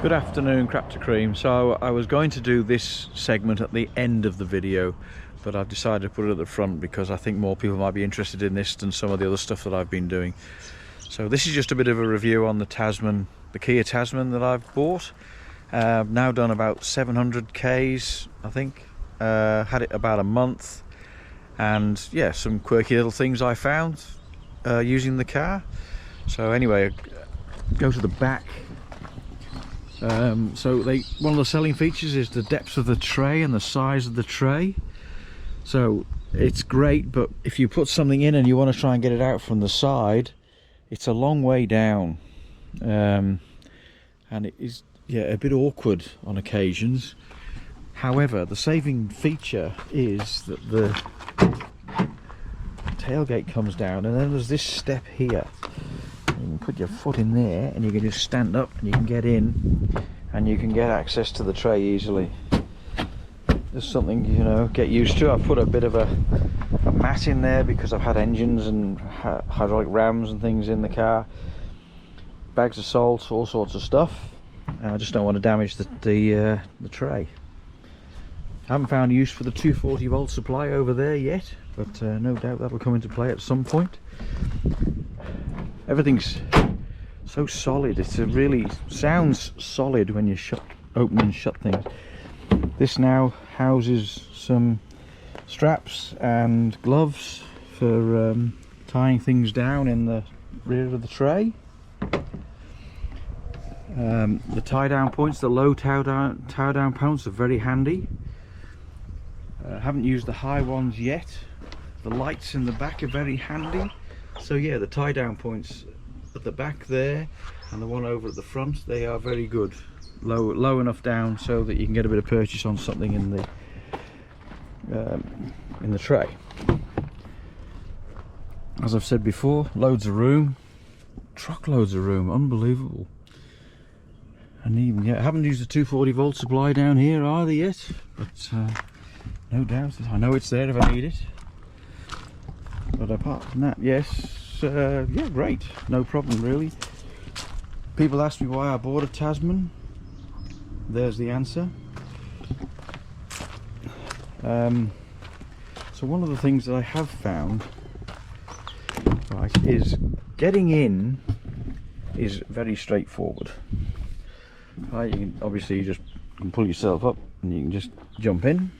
Good afternoon, Crap to Cream. So I was going to do this segment at the end of the video, but I've decided to put it at the front because I think more people might be interested in this than some of the other stuff that I've been doing. So this is just a bit of a review on the Tasman, the Kia Tasman that I've bought. Now done about 700 Ks, I think. Had it about a month, and yeah, some quirky little things I found using the car. So anyway, go to the back. One of the selling features is the depth of the tray and the size of the tray. So it's great, but if you put something in and you want to try and get it out from the side, it's a long way down, and it is a bit awkward on occasions. However, the saving feature is that the tailgate comes down, and then there's this step here. You can put your foot in there and you can just stand up and you can get in and you can get access to the tray easily. Just something, you know, get used to. I've put a bit of a mat in there because I've had engines and hydraulic rams and things in the car, bags of salt, all sorts of stuff. I just don't want to damage the tray. I haven't found use for the 240 volt supply over there yet, but no doubt that'll come into play at some point. Everything's so solid. It really sounds solid when you open and shut things. This now houses some straps and gloves for tying things down in the rear of the tray. The tie down points, the low tie down points, are very handy. Haven't used the high ones yet. The lights in the back are very handy. So yeah, the tie down points at the back there and the one over at the front, they are very good. Low enough down so that you can get a bit of purchase on something in the tray. As I've said before, loads of room, truckloads of room, unbelievable. And even I haven't used the 240 volt supply down here either yet, but no doubt I know it's there if I need it. But apart from that, yes, yeah, great, no problem really. People ask me why I bought a Tasman. There's the answer. So one of the things that I have found, right, is getting in is very straightforward. Right, you just can pull yourself up and you can just jump in.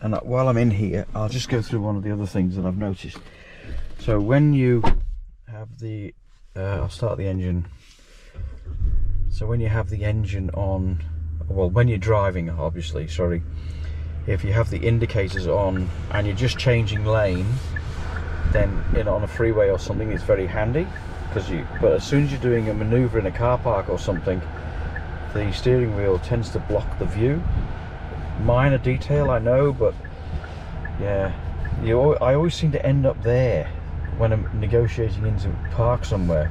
And while I'm in here, I'll just go through one of the other things that I've noticed. So when you have the I'll start the engine. So when you have the engine on, well, when you're driving, obviously, sorry, if you have the indicators on and you're just changing lane, then on a freeway or something, it's very handy, but as soon as you're doing a maneuver in a car park or something, the steering wheel tends to block the view. Minor detail, I know, but yeah, I always seem to end up there when I'm negotiating into park somewhere.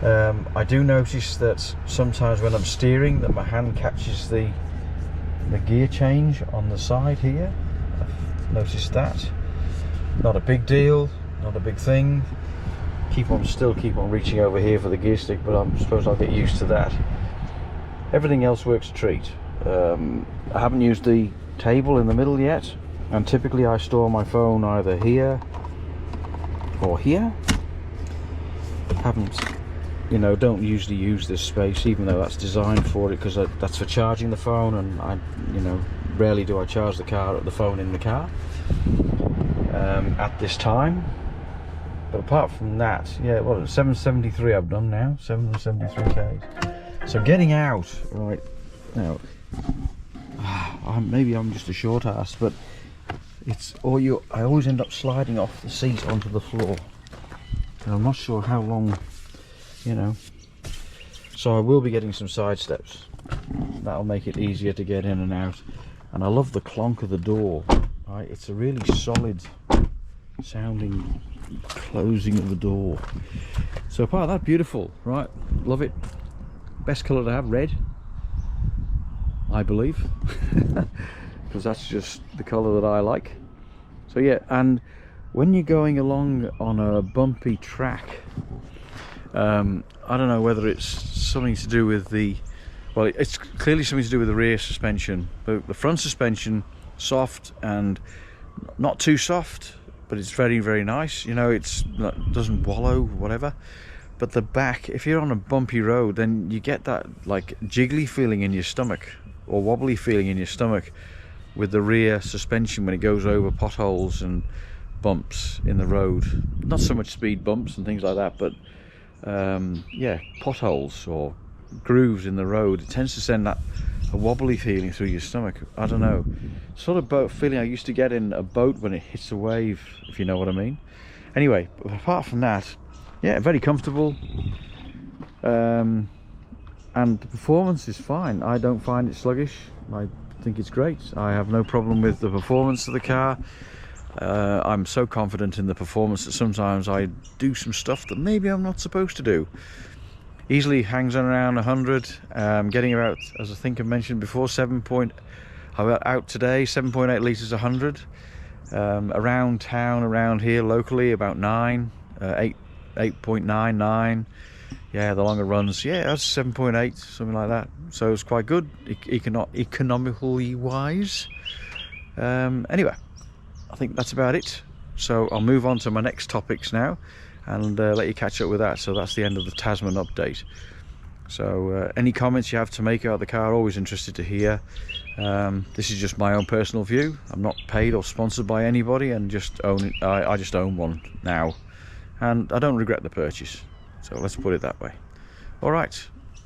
I do notice that sometimes when I'm steering, that my hand catches the gear change on the side here. I've noticed that. Not a big deal, not a big thing. Still keep on reaching over here for the gear stick, but I suppose I'll get used to that. Everything else works a treat. I haven't used the table in the middle yet, and typically I store my phone either here or here. Don't usually use this space, even though that's designed for it, because that's for charging the phone, and rarely do I charge the phone in the car at this time. But apart from that, yeah, 773 I've done now, 773 Ks. So getting out right now, maybe I'm just a short ass, but I always end up sliding off the seat onto the floor, and I'm not sure how long, so I will be getting some side steps. That'll make it easier to get in and out. And I love the clonk of the door, right? It's a really solid sounding closing of the door. So apart of that, beautiful, right? Love it. Best colour to have, red, I believe, because that's just the colour that I like. So yeah, and when you're going along on a bumpy track, I don't know whether it's something to do with the, well, it's clearly something to do with the rear suspension, but the front suspension, soft and not too soft, but it's very, very nice. You know, it doesn't wallow, whatever. But the back, if you're on a bumpy road, then you get that like jiggly feeling in your stomach, or wobbly feeling in your stomach with the rear suspension when it goes over potholes and bumps in the road. Not so much speed bumps and things like that, but yeah, potholes or grooves in the road. It tends to send that a wobbly feeling through your stomach. I don't know, sort of boat feeling I used to get in a boat when it hits a wave, if you know what I mean. Anyway, apart from that, yeah, very comfortable, and the performance is fine. I don't find it sluggish. I think it's great. I have no problem with the performance of the car. I'm so confident in the performance that sometimes I do some stuff that maybe I'm not supposed to do. Easily hangs on around 100, getting about, as I think I mentioned before, out today 7.8 litres 100. Around town, around here locally, about 8.99. Yeah, the longer runs, yeah, that's 7.8, something like that. So it's quite good, economically wise. Anyway, I think that's about it. So I'll move on to my next topics now and let you catch up with that. So that's the end of the Tasman update. So any comments you have to make about the car, always interested to hear. This is just my own personal view. I'm not paid or sponsored by anybody, and just own it. I just own one now, and I don't regret the purchase. So let's put it that way. All right,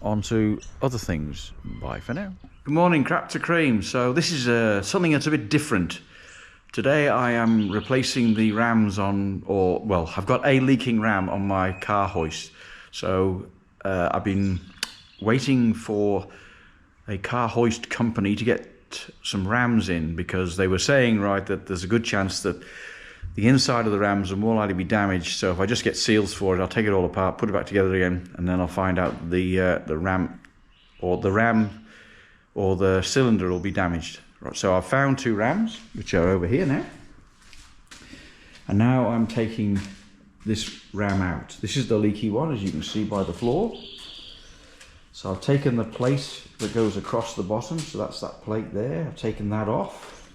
on to other things. Bye for now. Good morning, crap to cream. So this is something that's a bit different. Today I am replacing the rams on, or well, I've got a leaking ram on my car hoist. So I've been waiting for a car hoist company to get some rams in, because they were saying, right, that there's a good chance that the inside of the rams are more likely to be damaged. So if I just get seals for it, I'll take it all apart, put it back together again, and then I'll find out the ram or the cylinder will be damaged. Right, so I've found 2 rams, which are over here now. And now I'm taking this ram out. This is the leaky one, as you can see by the floor. So I've taken the plate that goes across the bottom, so that's that plate there. I've taken that off.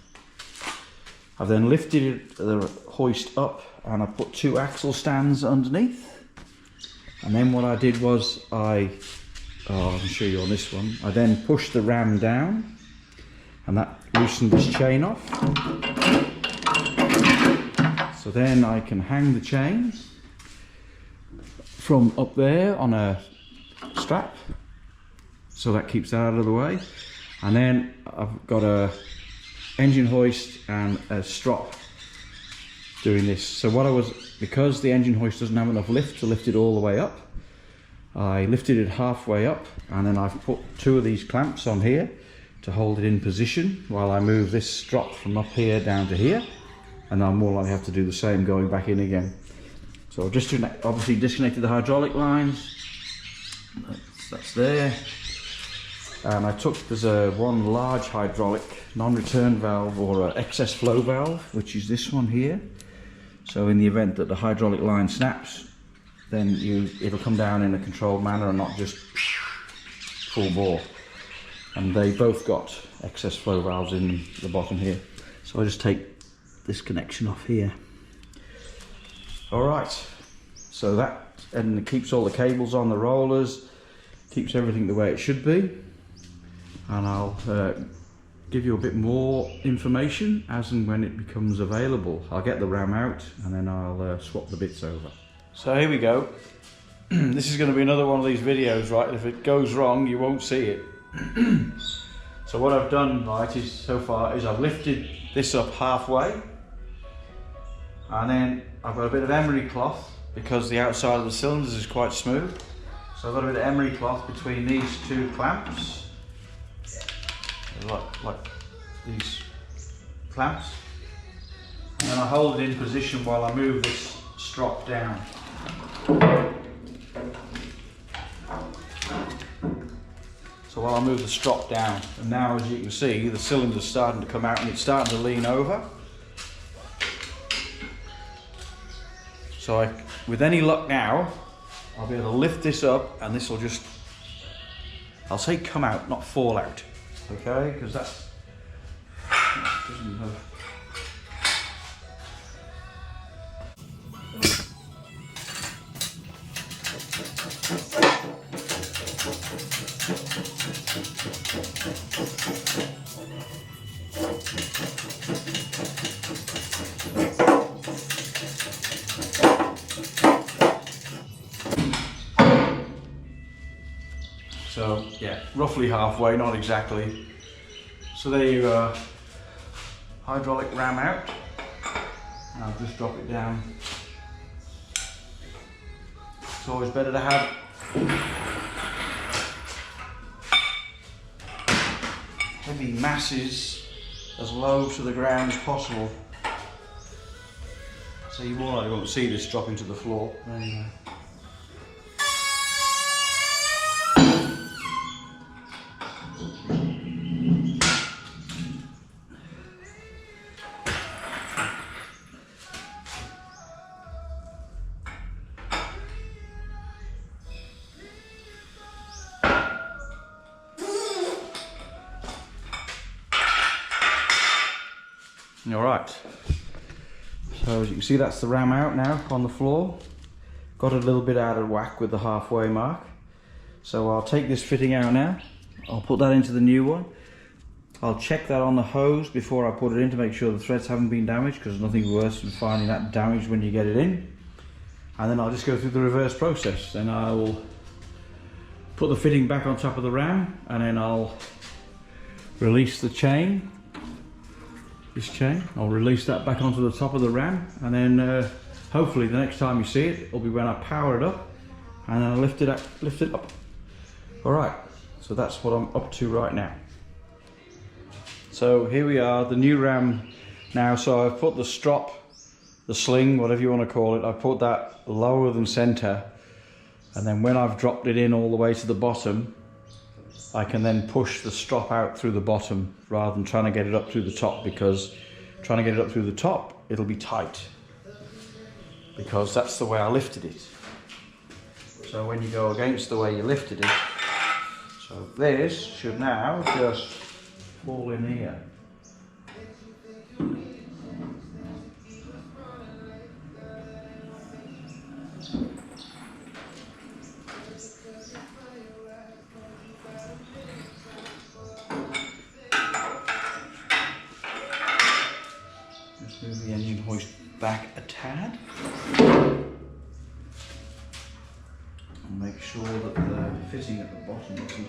I've then lifted the hoist up and I put 2 axle stands underneath. And then what I did was I can show you on this one. I then pushed the ram down, and that loosened this chain off. So then I can hang the chain from up there on a strap, so that keeps that out of the way. And then I've got a engine hoist and a strop doing this. So because the engine hoist doesn't have enough lift to lift it all the way up, I lifted it halfway up, and then I've put 2 of these clamps on here to hold it in position while I move this strop from up here down to here, and I'm more likely to have to do the same going back in again. So I've just obviously disconnected the hydraulic lines. That's there. And there's one large hydraulic non-return valve, or an excess flow valve, which is this one here. So in the event that the hydraulic line snaps, then it'll come down in a controlled manner and not just full bore. And they both got excess flow valves in the bottom here. So I just take this connection off here. All right, so that, and it keeps all the cables on the rollers, keeps everything the way it should be. And I'll give you a bit more information as and when it becomes available. I'll get the ram out and then I'll swap the bits over. So here we go. This is going to be another one of these videos, right? If it goes wrong, you won't see it. So what I've done, right, so far is I've lifted this up halfway, and then I've got a bit of emery cloth because the outside of the cylinders is quite smooth. So I've got a bit of emery cloth between these 2 clamps, like these clamps, and then I hold it in position while I move this strop down. So while I move the strop down, and now as you can see, the cylinder's starting to come out and it's starting to lean over. So with any luck now, I'll be able to lift this up and this will just, I'll say come out, not fall out. Okay, because that's doesn't have. So yeah, roughly halfway, not exactly. So there you go. Hydraulic ram out. And I'll just drop it down. It's always better to have heavy masses as low to the ground as possible. So you more likely won't see this dropping to the floor. Anyway. All right, so as you can see, that's the ram out now on the floor. Got a little bit out of whack with the halfway mark. So I'll take this fitting out now. I'll put that into the new one. I'll check that on the hose before I put it in to make sure the threads haven't been damaged, because there's nothing worse than finding that damaged when you get it in. And then I'll just go through the reverse process. Then I'll put the fitting back on top of the ram, and then I'll release the chain. This chain, I'll release that back onto the top of the ram, and then hopefully the next time you see it, it'll be when I power it up and then I lift it up. All right, so that's what I'm up to right now. So here we are, the new ram now. So I've put the strop, the sling, whatever you want to call it, I put that lower than center, and then when I've dropped it in all the way to the bottom, I can then push the strop out through the bottom rather than trying to get it up through the top, because trying to get it up through the top, it'll be tight, because that's the way I lifted it. So when you go against the way you lifted it, so this should now just fall in here. Move the engine hoist back a tad and make sure that the fitting at the bottom isn't.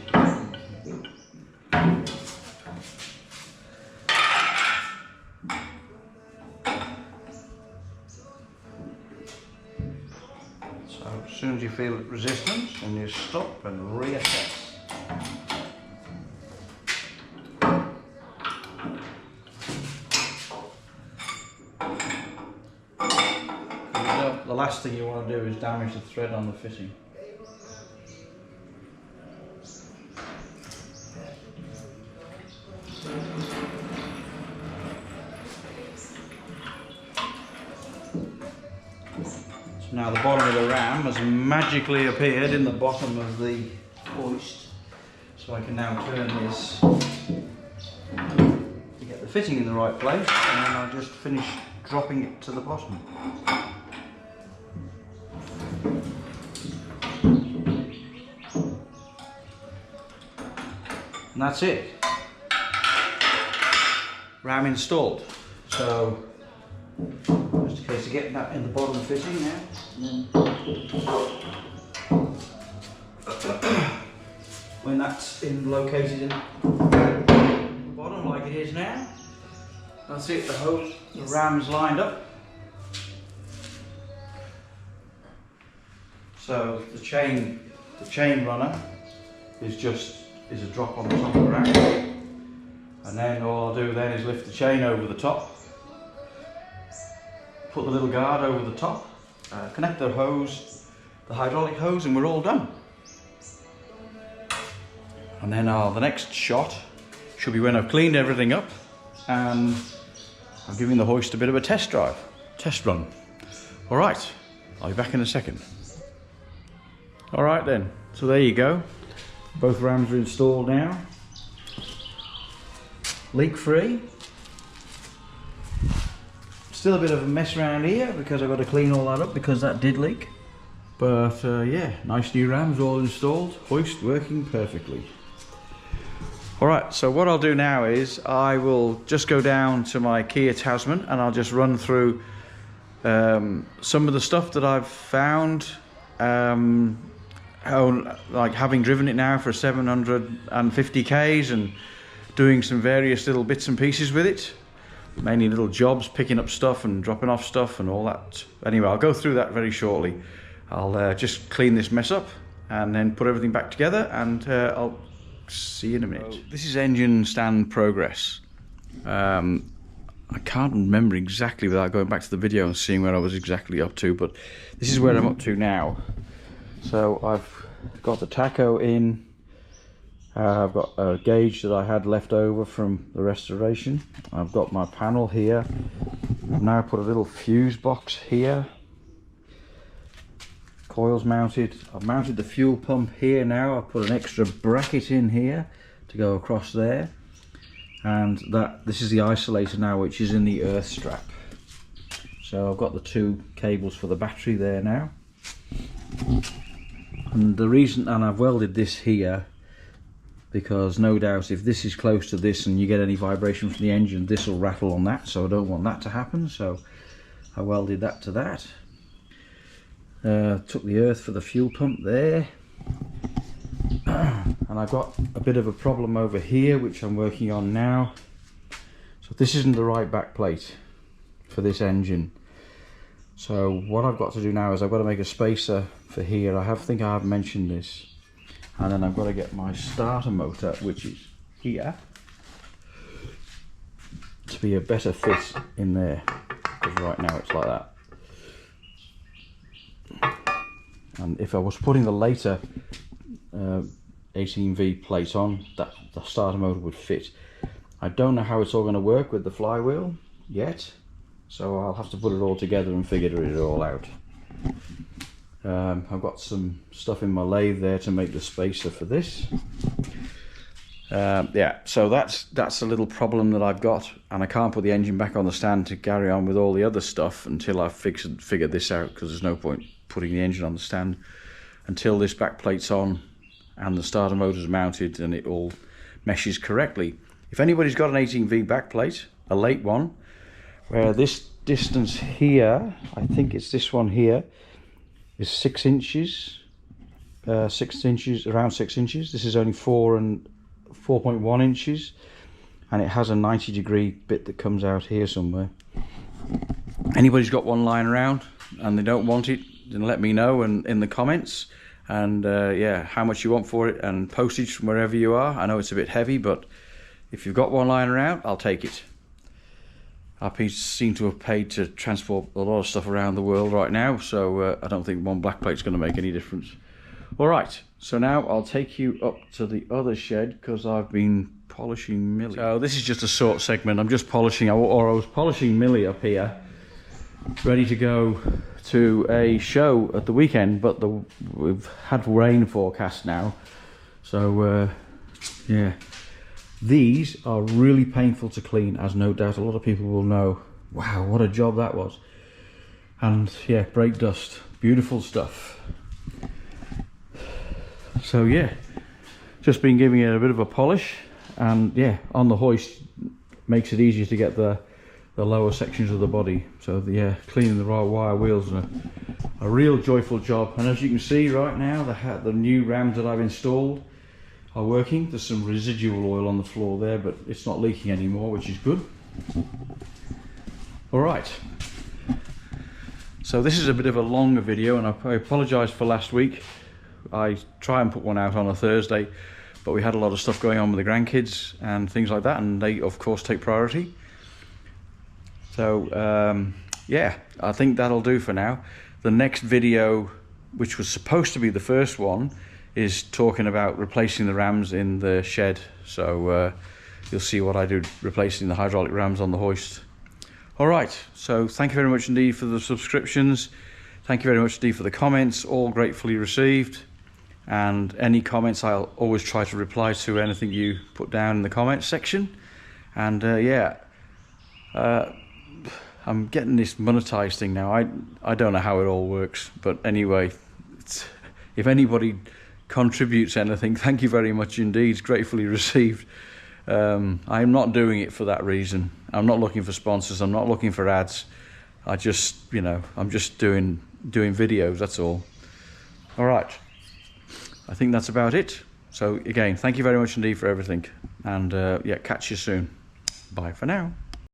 So as soon as you feel resistance, and you stop and reassess. The last thing you want to do is damage the thread on the fitting. So now the bottom of the ram has magically appeared in the bottom of the hoist. So I can now turn this to get the fitting in the right place, and then I'll just finish dropping it to the bottom. And that's it. Ram installed. So just a case of getting that in the bottom fitting now. And then when that's located in the bottom like it is now, that's it. The hose, the ram's lined up. So the chain runner is a drop on the top of the ram, and then all I'll do then is lift the chain over the top, put the little guard over the top, connect the hose, the hydraulic hose, and we're all done. And then the next shot should be when I've cleaned everything up and I'm giving the hoist a bit of a test run. All right, I'll be back in a second. All right then, so there you go. Both rams are installed now. Leak free. Still a bit of a mess around here because I've got to clean all that up because that did leak. But yeah, nice new rams all installed, hoist working perfectly. Alright, so what I'll do now is I will just go down to my Kia Tasman and I'll just run through some of the stuff that I've found, like having driven it now for 750 k's and doing some various little bits and pieces with it. Mainly little jobs, picking up stuff and dropping off stuff and all that. Anyway, I'll go through that very shortly. I'll just clean this mess up and then put everything back together, and I'll see you in a minute. This is engine stand progress. I can't remember exactly without going back to the video and seeing where I was exactly up to, but this is where I'm up to now. So I've got the tacho in. I've got a gauge that I had left over from the restoration. I've got my panel here. I've now put a little fuse box here. Coils mounted. I've mounted the fuel pump here now. I've put an extra bracket in here to go across there, and this is the isolator now, which is in the earth strap. So I've got the two cables for the battery there now, and I've welded this here because no doubt if this is close to this and you get any vibration from the engine, this will rattle on that, so I don't want that to happen, so I welded that to that. Took the earth for the fuel pump there, and I've got a bit of a problem over here which I'm working on now. So this isn't the right back plate for this engine, so what I've got to do now is I've got to make a spacer for here. I think I have mentioned this, and then I've got to get my starter motor, which is here, to be a better fit in there, because right now it's like that. And if I was putting the later 18V plate on, that the starter motor would fit. I don't know how it's all going to work with the flywheel yet, so I'll have to put it all together and figure it all out. I've got some stuff in my lathe there to make the spacer for this. Yeah, so that's a little problem that I've got, and I can't put the engine back on the stand to carry on with all the other stuff until I've figured this out, because there's no point putting the engine on the stand until this back plate's on and the starter motor's mounted and it all meshes correctly. If anybody's got an 18V back plate, a late one, where this distance here, I think it's this one here, is 6 inches, around 6 inches. This is only 4.1 inches, and it has a 90-degree bit that comes out here somewhere. Anybody's got one lying around and they don't want it, then let me know in the comments, and yeah, how much you want for it and postage from wherever you are. I know it's a bit heavy, but if you've got one lying around, I'll take it. RP seem to have paid to transport a lot of stuff around the world right now, so I don't think one black plate's going to make any difference. Alright, so now I'll take you up to the other shed because I've been polishing Millie. So this is just a short segment. I'm just polishing, or I was polishing Millie up here, ready to go to a show at the weekend, but we've had rain forecast now, so yeah. These are really painful to clean, as no doubt a lot of people will know. Wow, what a job that was. And yeah, brake dust, beautiful stuff. So yeah, just been giving it a bit of a polish, and yeah, on the hoist makes it easier to get the lower sections of the body. So yeah, cleaning the right wire wheels is a real joyful job. And as you can see right now, the new rams that I've installed are working. There's some residual oil on the floor there, but it's not leaking anymore, which is good. All right, so this is a bit of a longer video, and I apologize for last week. I try and put one out on a Thursday, but we had a lot of stuff going on with the grandkids and things like that, and they of course take priority. So yeah, I think that'll do for now. The next video, which was supposed to be the first one, is talking about replacing the rams in the shed. So you'll see what I do replacing the hydraulic rams on the hoist. All right, so thank you very much indeed for the subscriptions. Thank you very much indeed for the comments, all gratefully received. and any comments, I'll always try to reply to anything you put down in the comments section. And yeah, I'm getting this monetized thing now. I don't know how it all works, but anyway, if anybody contributes anything, thank you very much indeed. It's gratefully received. I'm not doing it for that reason. I'm not looking for sponsors. I'm not looking for ads. I just, you know, I'm just doing videos, that's all. All right, I think that's about it. So again, thank you very much indeed for everything, and yeah, catch you soon. Bye for now.